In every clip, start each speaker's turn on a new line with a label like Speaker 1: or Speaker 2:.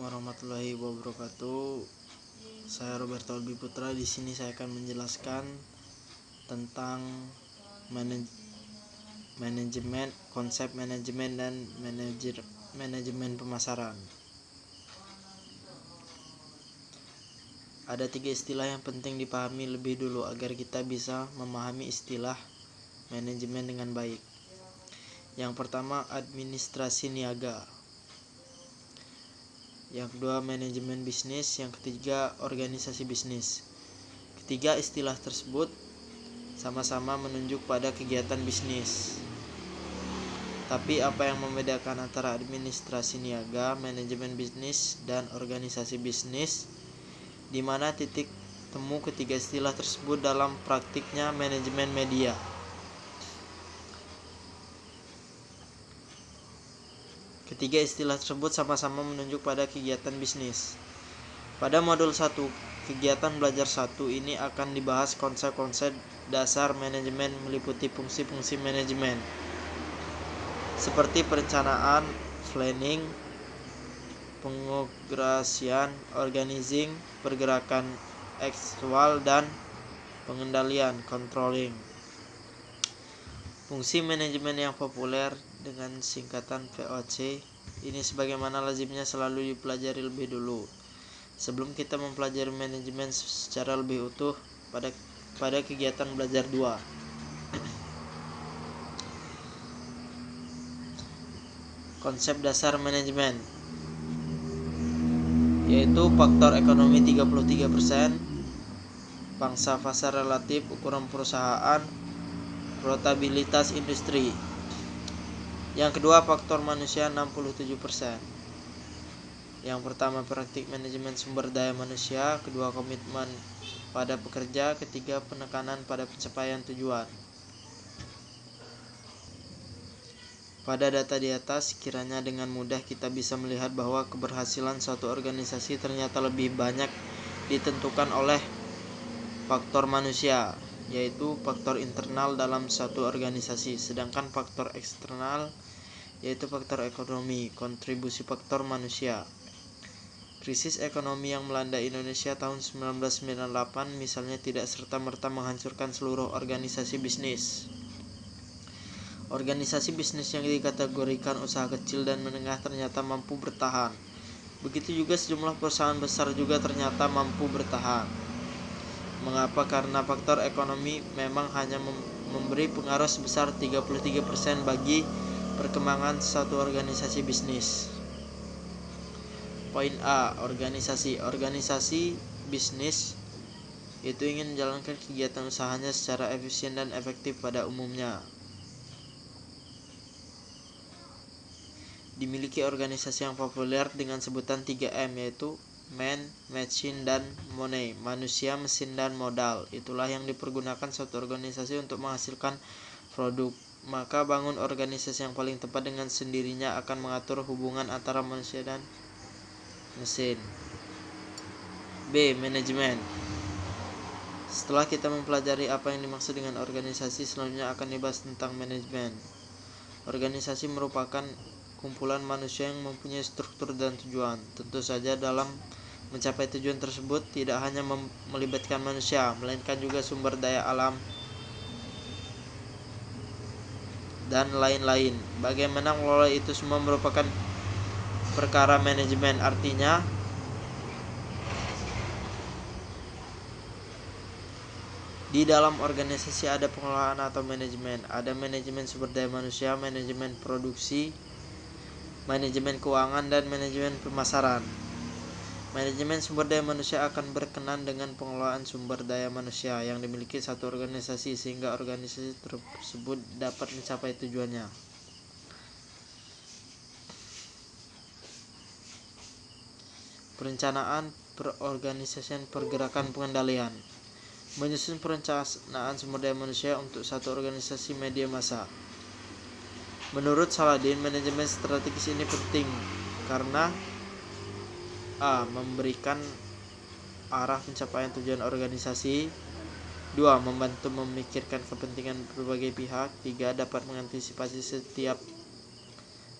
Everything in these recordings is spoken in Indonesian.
Speaker 1: warahmatullahi wabarakatuh. Saya Roberto Albi Putra. Di sini saya akan menjelaskan tentang manajemen, konsep manajemen dan manajemen pemasaran. Ada 3 istilah yang penting dipahami lebih dulu agar kita bisa memahami istilah manajemen dengan baik. Yang pertama, administrasi niaga. Yang kedua, manajemen bisnis. Yang ketiga, organisasi bisnis. Ketiga istilah tersebut sama-sama menunjuk pada kegiatan bisnis. Tapi apa yang membedakan antara administrasi niaga, manajemen bisnis, dan organisasi bisnis? Di mana titik temu ketiga istilah tersebut dalam praktiknya manajemen media? Ketiga istilah tersebut sama-sama menunjuk pada kegiatan bisnis. Pada modul 1, kegiatan belajar 1 ini akan dibahas konsep-konsep dasar manajemen meliputi fungsi-fungsi manajemen seperti perencanaan, planning, pengoperasian, organizing, pergerakan aktual, dan pengendalian, controlling. Fungsi manajemen yang populer dengan singkatan VOC ini sebagaimana lazimnya selalu dipelajari lebih dulu sebelum kita mempelajari manajemen secara lebih utuh pada kegiatan belajar 2. Konsep dasar manajemen yaitu faktor ekonomi 33%, pangsa pasar relatif, ukuran perusahaan, rentabilitas industri. Yang kedua, faktor manusia 67%. Yang pertama, praktik manajemen sumber daya manusia. Kedua, komitmen pada pekerja. Ketiga, penekanan pada pencapaian tujuan. Pada data di atas, kiranya dengan mudah kita bisa melihat bahwa keberhasilan suatu organisasi ternyata lebih banyak ditentukan oleh faktor manusia, yaitu faktor internal dalam suatu organisasi, sedangkan faktor eksternal yaitu faktor ekonomi, kontribusi faktor manusia. Krisis ekonomi yang melanda Indonesia tahun 1998 misalnya tidak serta-merta menghancurkan seluruh organisasi bisnis. Organisasi bisnis yang dikategorikan usaha kecil dan menengah ternyata mampu bertahan. Begitu juga sejumlah perusahaan besar juga ternyata mampu bertahan. Mengapa? Karena faktor ekonomi memang hanya memberi pengaruh sebesar 33% bagi perkembangan suatu organisasi bisnis. Poin A. Organisasi bisnis itu ingin menjalankan kegiatan usahanya secara efisien dan efektif pada umumnya. Dimiliki organisasi yang populer dengan sebutan 3M, yaitu Man, Machine, dan Money, manusia, mesin, dan modal. Itulah yang dipergunakan suatu organisasi untuk menghasilkan produk. Maka bangun organisasi yang paling tepat dengan sendirinya akan mengatur hubungan antara manusia dan mesin. B. Manajemen. Setelah kita mempelajari apa yang dimaksud dengan organisasi, selanjutnya akan dibahas tentang manajemen. Organisasi merupakan kumpulan manusia yang mempunyai struktur dan tujuan. Tentu saja dalam mencapai tujuan tersebut tidak hanya melibatkan manusia, melainkan juga sumber daya alam dan lain-lain. Bagaimana mengelola itu semua merupakan perkara manajemen. Artinya di dalam organisasi ada pengelolaan atau manajemen. Ada manajemen sumber daya manusia, manajemen produksi, manajemen keuangan, dan manajemen pemasaran. Manajemen sumber daya manusia akan berkenan dengan pengelolaan sumber daya manusia yang dimiliki satu organisasi sehingga organisasi tersebut dapat mencapai tujuannya. Perencanaan, perorganisasian, pergerakan, pengendalian. Menyusun perencanaan sumber daya manusia untuk satu organisasi media massa. Menurut Saladin, manajemen strategis ini penting karena A. Memberikan arah pencapaian tujuan organisasi. 2. Membantu memikirkan kepentingan berbagai pihak. 3. Dapat mengantisipasi setiap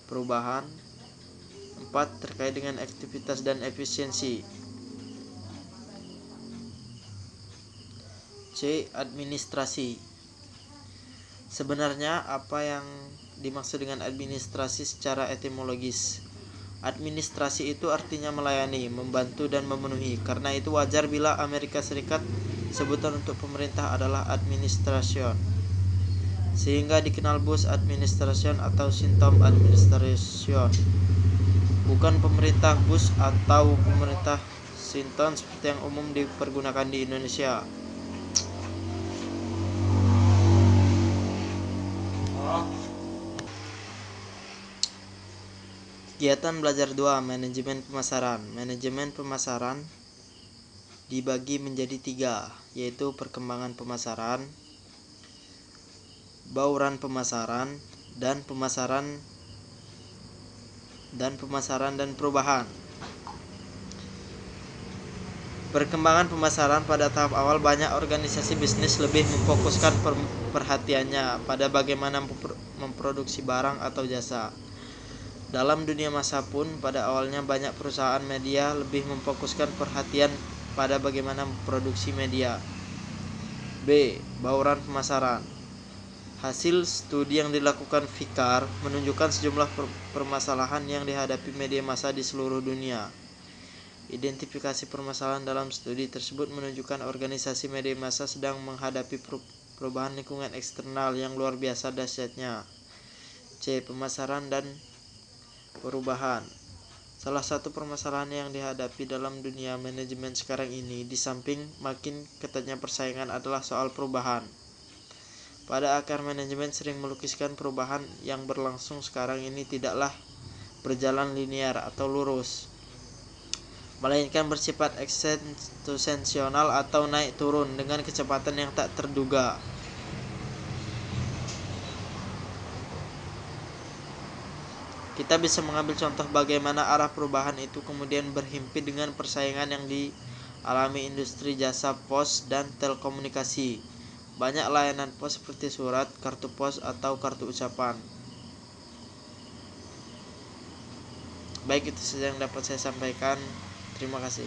Speaker 1: perubahan. 4. Terkait dengan aktivitas dan efisiensi. C. Administrasi. Sebenarnya apa yang dimaksud dengan administrasi secara etimologis? Administrasi itu artinya melayani, membantu, dan memenuhi. Karena itu wajar bila Amerika Serikat sebutan untuk pemerintah adalah administration, sehingga dikenal Bush administration atau Clinton administration. Bukan pemerintah Bush atau pemerintah Clinton seperti yang umum dipergunakan di Indonesia. Kegiatan belajar 2, manajemen pemasaran. Manajemen pemasaran dibagi menjadi 3, yaitu perkembangan pemasaran, bauran pemasaran, dan pemasaran dan perubahan. Perkembangan pemasaran pada tahap awal, banyak organisasi bisnis lebih memfokuskan perhatiannya pada bagaimana memproduksi barang atau jasa. Dalam dunia masa pun, pada awalnya banyak perusahaan media lebih memfokuskan perhatian pada bagaimana memproduksi media. B. Bauran pemasaran. Hasil studi yang dilakukan Fikar menunjukkan sejumlah permasalahan yang dihadapi media massa di seluruh dunia. Identifikasi permasalahan dalam studi tersebut menunjukkan organisasi media massa sedang menghadapi perubahan lingkungan eksternal yang luar biasa dahsyatnya. C. Pemasaran dan perubahan. Salah satu permasalahan yang dihadapi dalam dunia manajemen sekarang ini, di samping makin ketatnya persaingan, adalah soal perubahan. Pada akar manajemen sering melukiskan perubahan yang berlangsung sekarang ini tidaklah berjalan linear atau lurus, melainkan bersifat eksistensional atau naik turun dengan kecepatan yang tak terduga. Kita bisa mengambil contoh bagaimana arah perubahan itu kemudian berhimpit dengan persaingan yang dialami industri jasa pos dan telekomunikasi. Banyak layanan pos seperti surat, kartu pos, atau kartu ucapan. Baik, itu saja yang dapat saya sampaikan. Terima kasih.